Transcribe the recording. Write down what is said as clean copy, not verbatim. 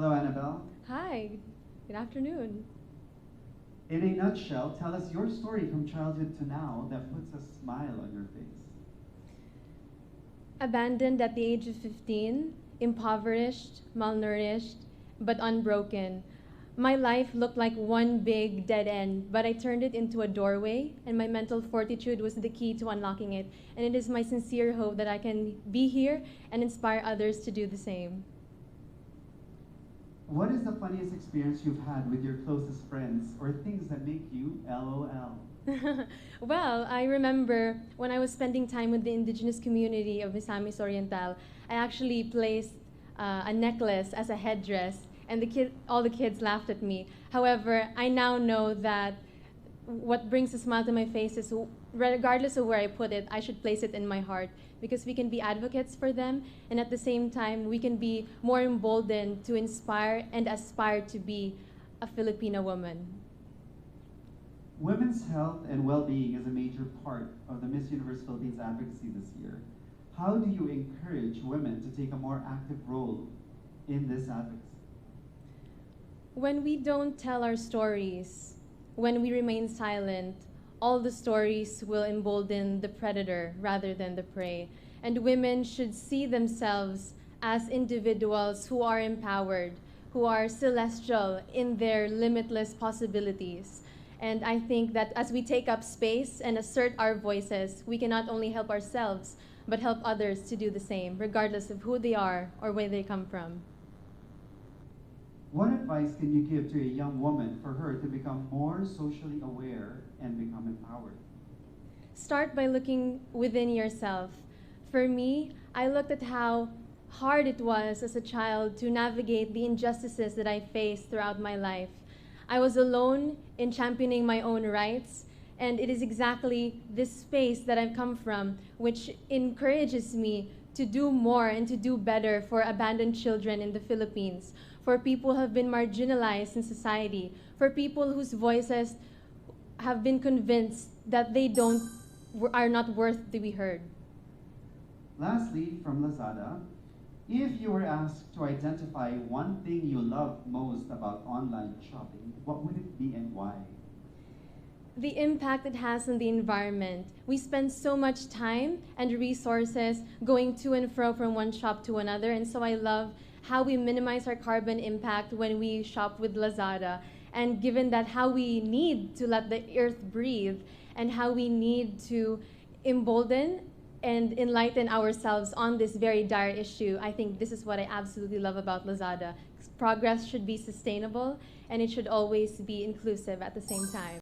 Hello, Annabelle. Hi, good afternoon. In a nutshell, tell us your story from childhood to now that puts a smile on your face. Abandoned at the age of 15, impoverished, malnourished, but unbroken. My life looked like one big dead end, but I turned it into a doorway, and my mental fortitude was the key to unlocking it. And it is my sincere hope that I can be here and inspire others to do the same. What is the funniest experience you've had with your closest friends or things that make you LOL? Well, I remember when I was spending time with the indigenous community of Misamis Oriental, I actually placed a necklace as a headdress, and all the kids laughed at me. However, I now know that what brings a smile to my face is regardless of where I put it, I should place it in my heart because we can be advocates for them, and at the same time, we can be more emboldened to inspire and aspire to be a Filipina woman. Women's health and well-being is a major part of the Miss Universe Philippines advocacy this year. How do you encourage women to take a more active role in this advocacy? When we don't tell our stories, when we remain silent, all the stories will embolden the predator rather than the prey. And women should see themselves as individuals who are empowered, who are celestial in their limitless possibilities. And I think that as we take up space and assert our voices, we can not only help ourselves, but help others to do the same, regardless of who they are or where they come from. What advice can you give to a young woman for her to become more socially aware and become empowered? Start by looking within yourself. For me, I looked at how hard it was as a child to navigate the injustices that I faced throughout my life. I was alone in championing my own rights, and it is exactly this space that I've come from which encourages me to do more and to do better for abandoned children in the Philippines, for people who have been marginalized in society, for people whose voices have been convinced that are not worth to be heard. Lastly, from Lazada, if you were asked to identify one thing you love most about online shopping, what would it be and why? The impact it has on the environment. We spend so much time and resources going to and fro from one shop to another, and so I love how we minimize our carbon impact when we shop with Lazada. And given that how we need to let the earth breathe and how we need to embolden and enlighten ourselves on this very dire issue, I think this is what I absolutely love about Lazada. Progress should be sustainable and it should always be inclusive at the same time.